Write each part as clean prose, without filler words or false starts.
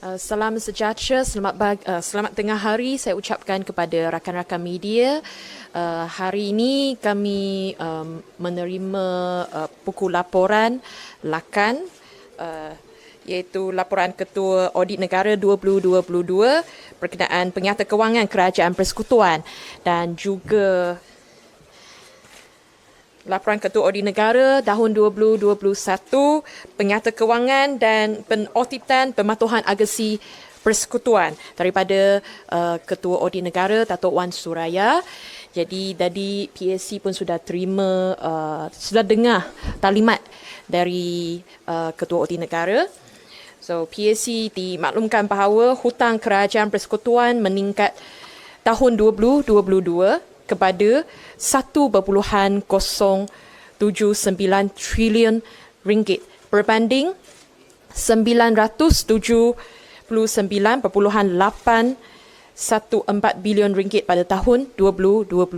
Salam sejahtera, selamat tengah hari saya ucapkan kepada rakan-rakan media. Hari ini kami menerima buku laporan LAKAN, iaitu laporan Ketua Audit Negara 2022 berkenaan Pengyata Kewangan Kerajaan Persekutuan, dan juga laporan Ketua Audit Negara tahun 2021, Pengyata Kewangan dan Penauditan Pematuhan Agesi Persekutuan daripada Ketua Audit Negara Datuk Wan Suraya. Jadi tadi PAC pun sudah terima, sudah dengar taklimat dari Ketua Audit Negara. So PAC dimaklumkan bahawa hutang kerajaan persekutuan meningkat tahun 2022 kepada 1.079 trilion ringgit berbanding 979.814 bilion ringgit pada tahun 2021.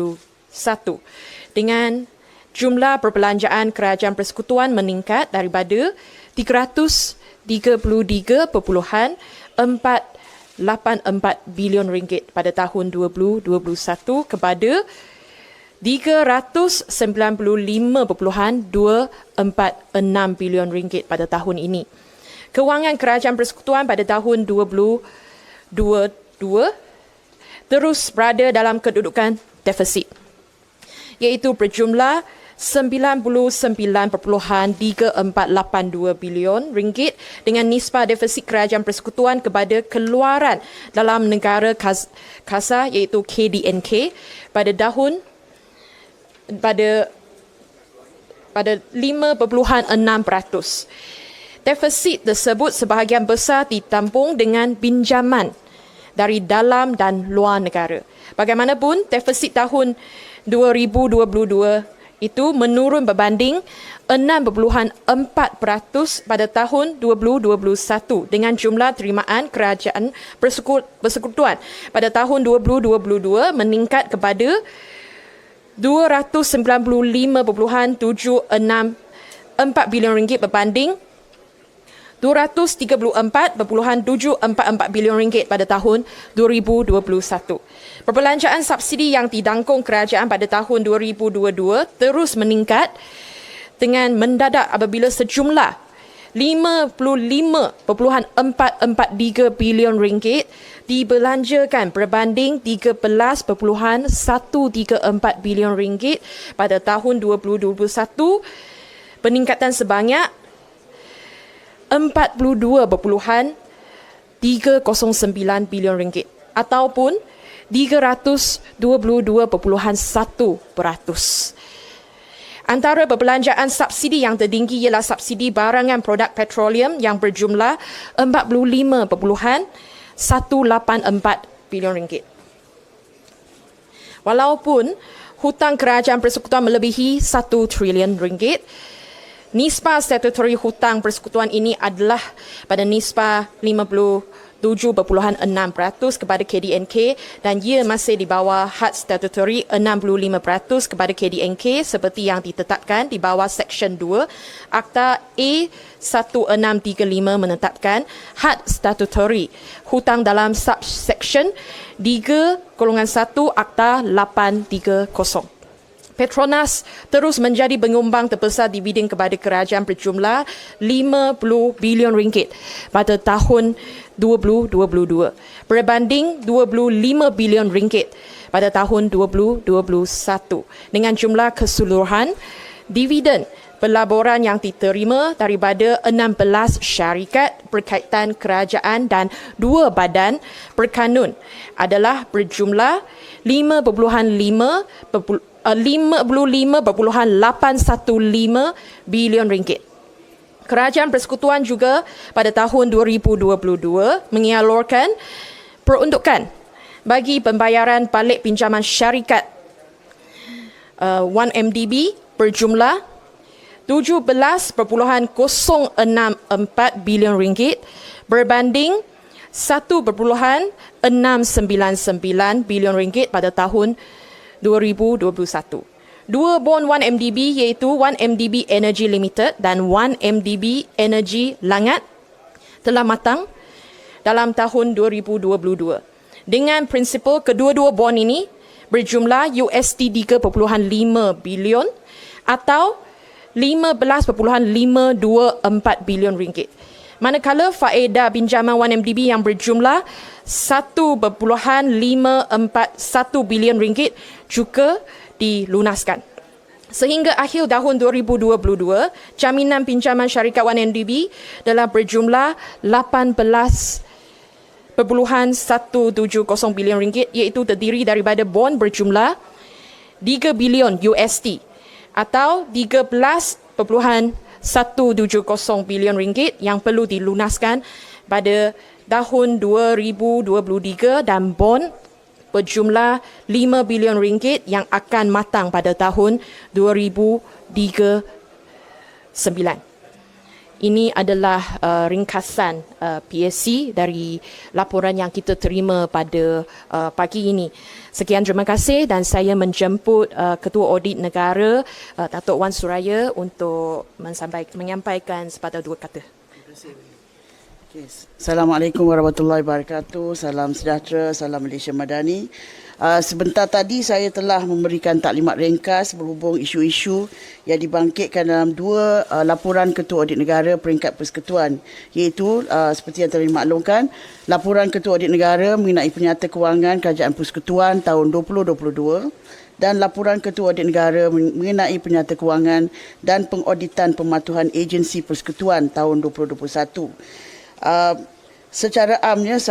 Dengan jumlah perbelanjaan kerajaan persekutuan meningkat daripada 333.484 bilion ringgit pada tahun 2021 kepada 395.246 bilion ringgit pada tahun ini. Kewangan kerajaan persekutuan pada tahun 2022 terus berada dalam kedudukan defisit, iaitu berjumlah 99.3482 bilion ringgit dengan nisbah defisit kerajaan persekutuan kepada keluaran dalam negara kasa iaitu KDNK pada 5.6%. Defisit tersebut sebahagian besar ditampung dengan pinjaman dari dalam dan luar negara. Bagaimanapun, defisit tahun 2022 itu menurun berbanding 6.4% pada tahun 2021 dengan jumlah terimaan kerajaan persekutuan pada tahun 2022 meningkat kepada 295.764 bilion ringgit berbanding 234.744 bilion ringgit pada tahun 2021. Perbelanjaan subsidi yang didangkung kerajaan pada tahun 2022 terus meningkat dengan mendadak apabila sejumlah 55.443 bilion ringgit dibelanjakan berbanding 13.134 bilion ringgit pada tahun 2021, peningkatan sebanyak 42.309 bilion ringgit ataupun 322.1%. Antara perbelanjaan subsidi yang tertinggi ialah subsidi barangan produk petroleum yang berjumlah 45.184 bilion ringgit. Walaupun hutang kerajaan persekutuan melebihi 1 trilion ringgit, nisbah statutory hutang persekutuan ini adalah pada nisbah 57.6% kepada KDNK dan ia masih di bawah had statutory 65% kepada KDNK seperti yang ditetapkan di bawah Seksyen 2 Akta A1635 menetapkan had statutory hutang dalam subsection 3/1 Akta 830. Petronas terus menjadi penyumbang terbesar dividen kepada kerajaan berjumlah 50 bilion ringgit pada tahun 2022 berbanding 25 bilion ringgit pada tahun 2021 dengan jumlah keseluruhan dividen pelaburan yang diterima daripada 16 syarikat berkaitan kerajaan dan 2 badan berkanun adalah berjumlah 55.815 bilion ringgit. Kerajaan persekutuan juga pada tahun 2022 mengialurkan peruntukan bagi pembayaran balik pinjaman syarikat 1MDB berjumlah 17.064 bilion ringgit berbanding 1.699 bilion ringgit pada tahun 2021. Dua bon 1MDB iaitu 1MDB Energy Limited dan 1MDB Energy Langat telah matang dalam tahun 2022. Dengan prinsipal kedua-dua bond ini berjumlah USD 3.5 bilion atau 15.524 bilion ringgit. Manakala faedah pinjaman 1MDB yang berjumlah 1.541 bilion ringgit juga dilunaskan. Sehingga akhir tahun 2022, jaminan pinjaman syarikat 1MDB telah berjumlah 18.170 bilion ringgit, iaitu terdiri daripada bond berjumlah 3 bilion USD atau 13.170 bilion ringgit yang perlu dilunaskan pada tahun 2023 dan bond berjumlah 5 bilion ringgit yang akan matang pada tahun 2039. Ini adalah ringkasan PSC dari laporan yang kita terima pada pagi ini. Sekian, terima kasih dan saya menjemput Ketua Audit Negara Datuk Wan Suraya untuk menyampaikan sepatah dua kata. Okay. Assalamualaikum warahmatullahi wabarakatuh. Salam sejahtera, salam Malaysia Madani. Sebentar tadi saya telah memberikan taklimat ringkas berhubung isu-isu yang dibangkitkan dalam dua laporan Ketua Audit Negara peringkat Persekutuan, iaitu seperti yang telah dimaklumkan, laporan Ketua Audit Negara mengenai penyata kewangan Kerajaan Persekutuan tahun 2022 dan laporan Ketua Audit Negara mengenai penyata kewangan dan pengauditan pematuhan agensi persekutuan tahun 2021. Secara amnya,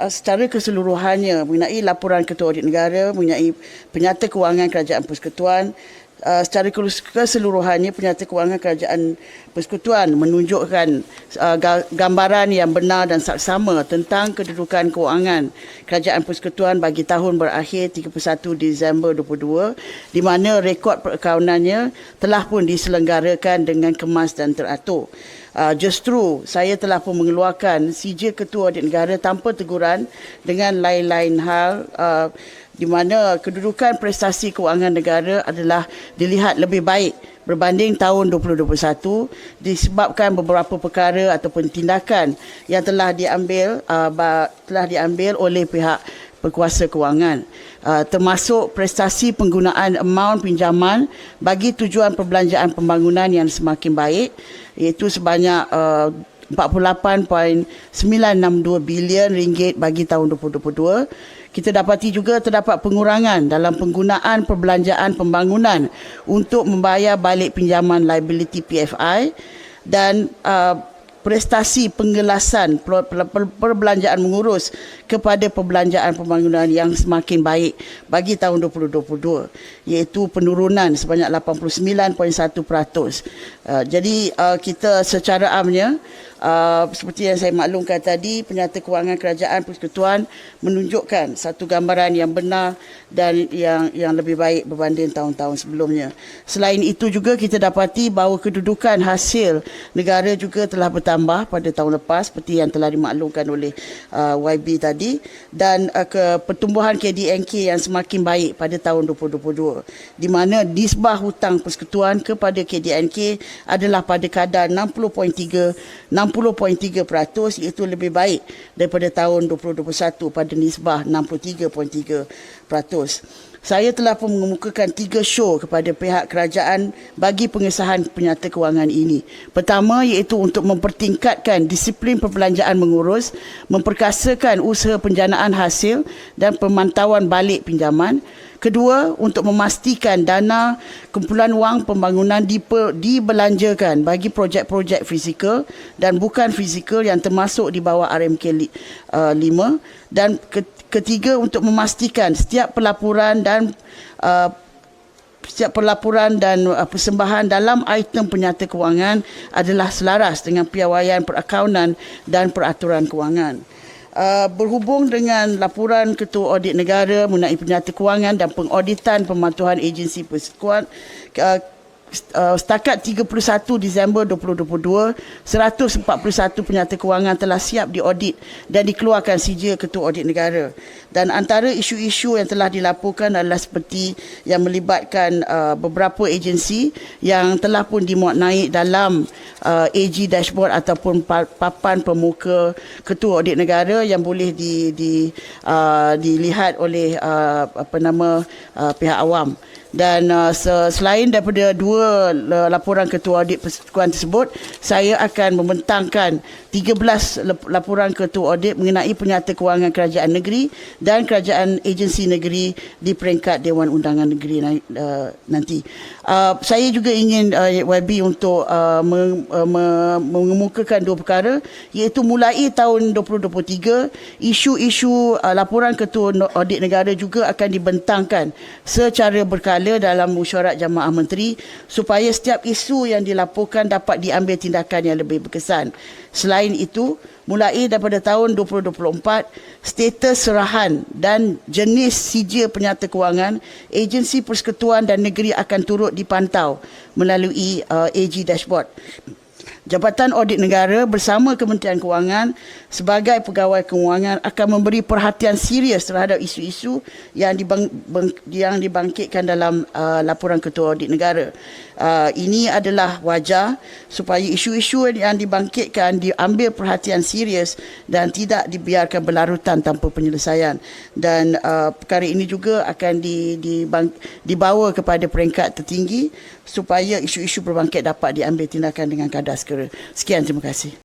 secara keseluruhannya mengenai laporan Ketua Audit Negara mengenai penyata kewangan Kerajaan Persekutuan, secara keseluruhannya penyata kewangan Kerajaan Persekutuan menunjukkan gambaran yang benar dan saksama tentang kedudukan kewangan Kerajaan Persekutuan bagi tahun berakhir 31 Disember 2022, di mana rekod perakaunannya telah pun diselenggarakan dengan kemas dan teratur. Justru saya telah pun mengeluarkan sijil Ketua Audit Negara tanpa teguran dengan lain-lain hal, di mana kedudukan prestasi kewangan negara adalah dilihat lebih baik berbanding tahun 2021 disebabkan beberapa perkara ataupun tindakan yang telah diambil oleh pihak berkuasa kewangan, termasuk prestasi penggunaan amaun pinjaman bagi tujuan perbelanjaan pembangunan yang semakin baik, iaitu sebanyak 48.962 bilion ringgit bagi tahun 2022. Kita dapati juga terdapat pengurangan dalam penggunaan perbelanjaan pembangunan untuk membayar balik pinjaman liability PFI dan prestasi penggelasan perbelanjaan mengurus kepada perbelanjaan pembangunan yang semakin baik bagi tahun 2022, iaitu penurunan sebanyak 89.1%. Jadi kita secara amnya, seperti yang saya maklumkan tadi, penyata kewangan Kerajaan Persekutuan menunjukkan satu gambaran yang benar dan yang lebih baik berbanding tahun-tahun sebelumnya. Selain itu juga kita dapati bahawa kedudukan hasil negara juga telah bertambah pada tahun lepas seperti yang telah dimaklumkan oleh YB tadi, dan pertumbuhan KDNK yang semakin baik pada tahun 2022, di mana nisbah hutang persekutuan kepada KDNK adalah pada kadar 60.3%, iaitu lebih baik daripada tahun 2021 pada nisbah 63.3%. Saya telah pun mengemukakan 3 show kepada pihak kerajaan bagi pengesahan penyata kewangan ini. Pertama, iaitu untuk mempertingkatkan disiplin perbelanjaan mengurus, memperkasakan usaha penjanaan hasil dan pemantauan balik pinjaman. Kedua, untuk memastikan dana kumpulan wang pembangunan dibelanjakan bagi projek-projek fizikal dan bukan fizikal yang termasuk di bawah RMK 5. Dan ketiga, untuk memastikan setiap pelaporan dan persembahan dalam item penyata kewangan adalah selaras dengan piawaian perakaunan dan peraturan kewangan. Berhubung dengan laporan Ketua Audit Negara mengenai penyata kewangan dan pengauditan pematuhan agensi persekutuan, setakat 31 Disember 2022, 141 penyata kewangan telah siap diaudit dan dikeluarkan sijil Ketua Audit Negara. Dan antara isu-isu yang telah dilaporkan adalah seperti yang melibatkan beberapa agensi yang telah pun dimuat naik dalam AG dashboard ataupun papan pemuka Ketua Audit Negara yang boleh dilihat oleh pihak awam. Dan selain daripada dua laporan Ketua Audit Persekutuan tersebut, saya akan membentangkan 13 laporan Ketua Audit mengenai penyata kewangan kerajaan negeri dan kerajaan agensi negeri di peringkat Dewan Undangan Negeri nanti. Saya juga ingin YB untuk mengemukakan dua perkara, iaitu mulai tahun 2023, isu-isu laporan Ketua Audit Negara juga akan dibentangkan secara berkala dalam mesyuarat Jamaah Menteri supaya setiap isu yang dilaporkan dapat diambil tindakan yang lebih berkesan. Selain itu, mulai daripada tahun 2024, status serahan dan jenis sijil penyata kewangan agensi persekutuan dan negeri akan turut dipantau melalui AG dashboard. Jabatan Audit Negara bersama Kementerian Kewangan sebagai pegawai kewangan akan memberi perhatian serius terhadap isu-isu yang dibangkitkan dalam laporan Ketua Audit Negara. Ini adalah wajar supaya isu-isu yang dibangkitkan diambil perhatian serius dan tidak dibiarkan berlarutan tanpa penyelesaian. Dan perkara ini juga akan dibawa kepada peringkat tertinggi supaya isu-isu berbangkit dapat diambil tindakan dengan kadar segera. Sekian, terima kasih.